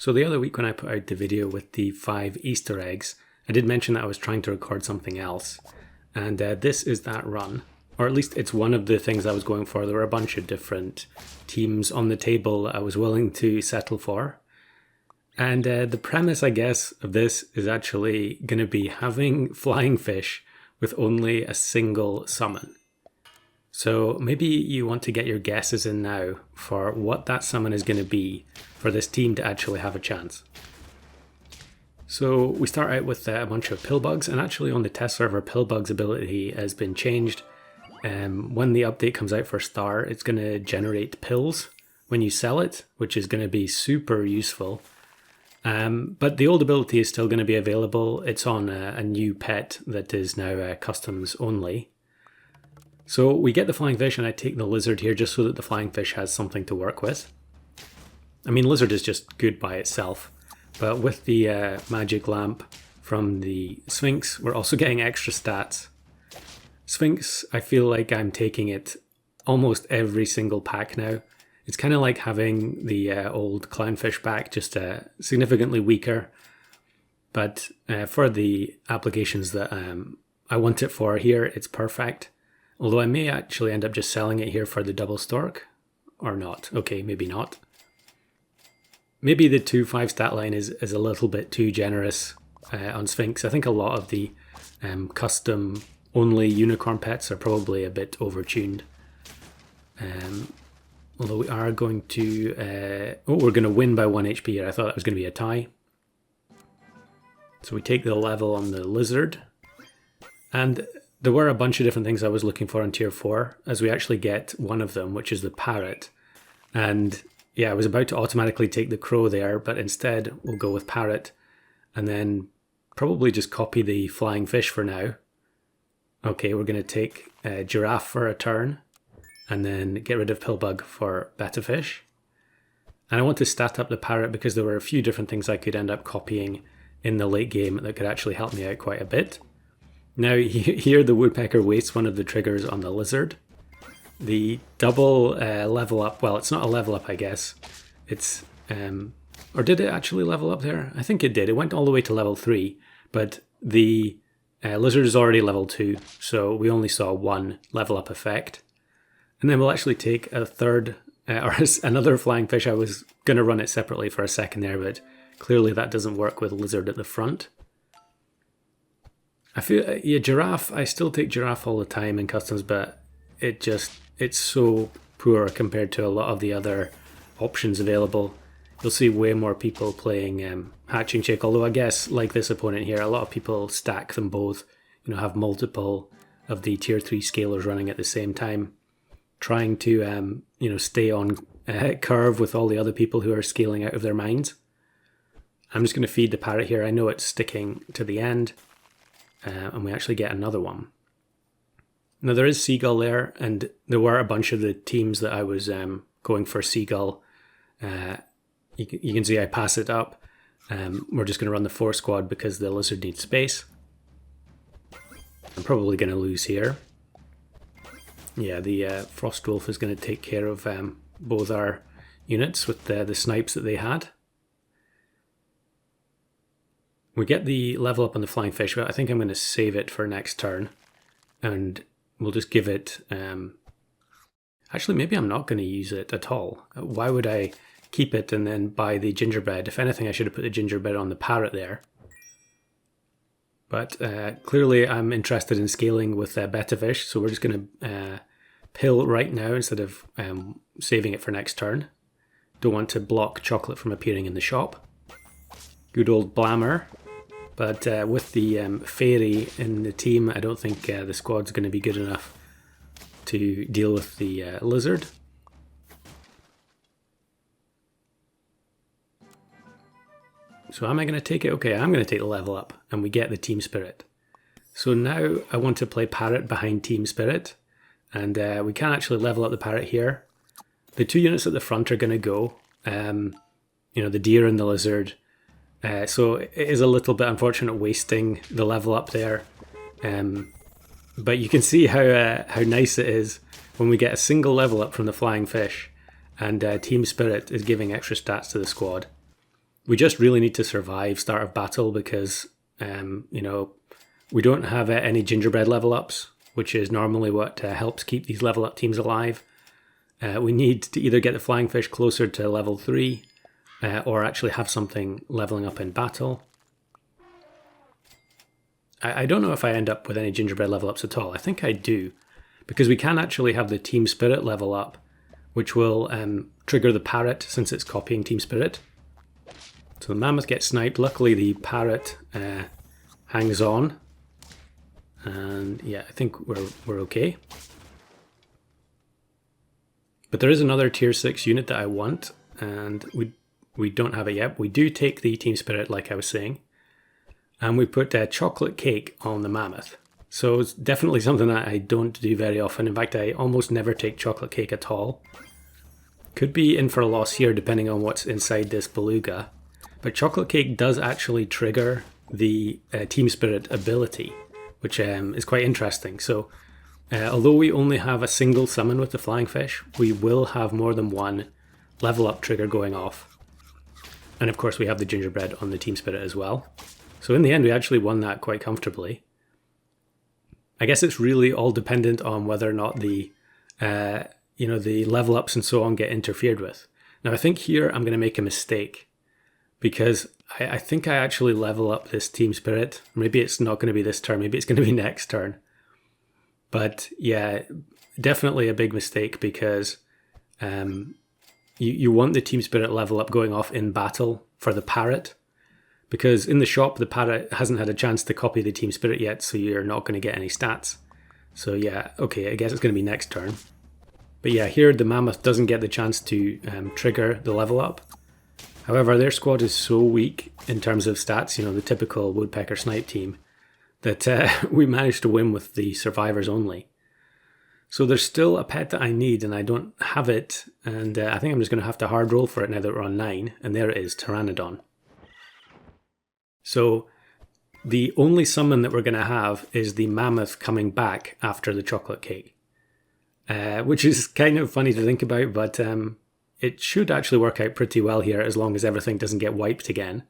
So the other week when I put out the video with the 5 Easter eggs, I did mention that I was trying to record something else. And this is that run. Or at least it's one of the things I was going for. There were a bunch of different teams on the table I was willing to settle for. And the premise, I guess, of this is actually going to be having flying fish with only a single summon. So maybe you want to get your guesses in now for what that summon is going to be for this team to actually have a chance. So we start out with a bunch of pillbugs, and actually on the test server, pillbugs ability has been changed. When the update comes out for Star, it's going to generate pills when you sell it, which is going to be super useful. But the old ability is still going to be available. It's on a new pet that is now customs only. So we get the flying fish, and I take the lizard here just so that the flying fish has something to work with. I mean, lizard is just good by itself, but with the magic lamp from the Sphinx, we're also getting extra stats. Sphinx, I feel like I'm taking it almost every single pack now. It's kind of like having the old clownfish back, just significantly weaker. But for the applications that I want it for here, it's perfect. Although I may actually end up just selling it here for the double stork. Or not. Okay, maybe not. Maybe the 2-5 stat line is a little bit too generous on Sphinx. I think a lot of the custom only unicorn pets are probably a bit overtuned. Although we are going to... we're going to win by 1 HP here. I thought that was going to be a tie. So we take the level on the lizard. And there were a bunch of different things I was looking for on tier 4, as we actually get one of them, which is the parrot. And yeah, I was about to automatically take the crow there, but instead we'll go with parrot. And then probably just copy the flying fish for now. Okay, we're going to take giraffe for a turn. And then get rid of pillbug for betta fish. And I want to stat up the parrot because there were a few different things I could end up copying in the late game that could actually help me out quite a bit. Now here the woodpecker wastes one of the triggers on the lizard. The double level up, well, it's not a level up, I guess. It's, or did it actually level up there? I think it did. It went all the way to level 3, but the lizard is already level 2, so we only saw one level up effect. And then we'll actually take a third, or another flying fish. I was going to run it separately for a second there, but clearly that doesn't work with lizard at the front. I feel, yeah, giraffe, I still take giraffe all the time in customs, but it's so poor compared to a lot of the other options available. You'll see way more people playing hatching chick, although I guess, like this opponent here, a lot of people stack them both, you know, have multiple of the tier 3 scalers running at the same time, trying to, you know, stay on curve with all the other people who are scaling out of their minds. I'm just going to feed the parrot here. I know it's sticking to the end. And we actually get another one. Now there is Seagull there, and there were a bunch of the teams that I was going for Seagull. You can see I pass it up. We're just going to run the 4 squad because the lizard needs space. I'm probably going to lose here. Yeah, the Frost Wolf is going to take care of both our units with the snipes that they had. We get the level up on the flying fish, but I think I'm going to save it for next turn. And we'll just give it... actually, maybe I'm not going to use it at all. Why would I keep it and then buy the gingerbread? If anything, I should have put the gingerbread on the parrot there. But clearly I'm interested in scaling with betta fish, so we're just going to pill right now instead of saving it for next turn. Don't want to block chocolate from appearing in the shop. Good old Blammer. But with the fairy in the team, I don't think the squad's going to be good enough to deal with the lizard. So am I going to take it? Okay, I'm going to take the level up, and we get the team spirit. So now I want to play parrot behind team spirit, and we can actually level up the parrot here. The 2 units at the front are going to go, you know, the deer and the lizard. So it is a little bit unfortunate wasting the level up there. But you can see how nice it is when we get a single level up from the flying fish, and Team Spirit is giving extra stats to the squad. We just really need to survive start of battle because, you know, we don't have any gingerbread level ups, which is normally what helps keep these level up teams alive. We need to either get the flying fish closer to level 3 or actually have something leveling up in battle. I don't know if I end up with any gingerbread level ups at all. I think I do, because we can actually have the team spirit level up, which will trigger the parrot since it's copying team spirit. So the mammoth gets sniped. Luckily the parrot hangs on. And yeah, I think we're okay. But there is another tier 6 unit that I want, and we don't have it yet. We do take the team spirit, like I was saying. And we put chocolate cake on the mammoth. So it's definitely something that I don't do very often. In fact, I almost never take chocolate cake at all. Could be in for a loss here depending on what's inside this beluga. But chocolate cake does actually trigger the team spirit ability, which is quite interesting. So although we only have a single summon with the flying fish, we will have more than one level up trigger going off. And of course we have the gingerbread on the team spirit as well. So in the end, we actually won that quite comfortably. I guess it's really all dependent on whether or not the, you know, the level ups and so on get interfered with. Now, I think here I'm going to make a mistake because I think I actually level up this team spirit. Maybe it's not going to be this turn. Maybe it's going to be next turn. But yeah, definitely a big mistake because you want the team spirit level up going off in battle for the parrot. Because in the shop, the parrot hasn't had a chance to copy the team spirit yet, so you're not going to get any stats. So yeah, okay, I guess it's going to be next turn. But yeah, here the mammoth doesn't get the chance to trigger the level up. However, their squad is so weak in terms of stats, you know, the typical woodpecker snipe team, that we managed to win with the survivors only. So there's still a pet that I need, and I don't have it, and I think I'm just going to have to hard roll for it now that we're on 9, and there it is, Pteranodon. So the only summon that we're going to have is the mammoth coming back after the chocolate cake, which is kind of funny to think about, but it should actually work out pretty well here as long as everything doesn't get wiped again.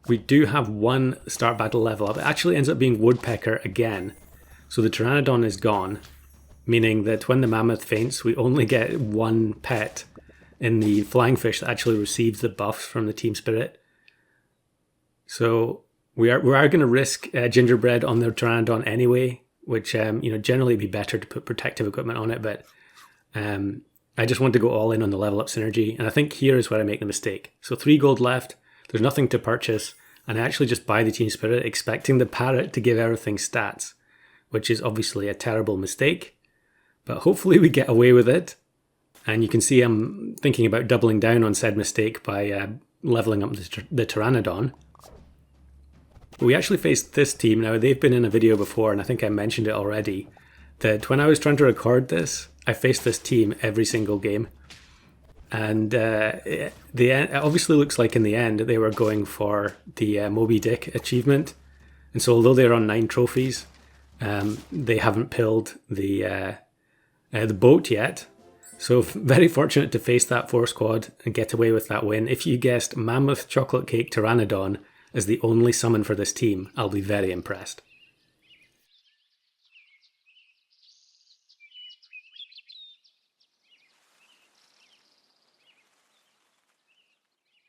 We do have one start battle level up. It actually ends up being woodpecker again. So the Pteranodon is gone, meaning that when the mammoth faints, we only get one pet in the flying fish that actually receives the buffs from the team spirit. So we are going to risk gingerbread on the Pteranodon anyway, which you know, generally it'd be better to put protective equipment on it, but I just want to go all in on the level up synergy, and I think here is where I make the mistake. So 3 gold left, there's nothing to purchase, and I actually just buy the team spirit expecting the parrot to give everything stats, which is obviously a terrible mistake, but hopefully we get away with it. And you can see I'm thinking about doubling down on said mistake by leveling up the Pteranodon. We actually faced this team. Now, they've been in a video before, and I think I mentioned it already, that when I was trying to record this, I faced this team every single game. And it obviously looks like in the end they were going for the Moby Dick achievement. And so although they're on 9 trophies, they haven't pilled the boat yet. So very fortunate to face that 4 squad and get away with that win. If you guessed Mammoth Chocolate Cake Pteranodon as the only summon for this team, I'll be very impressed.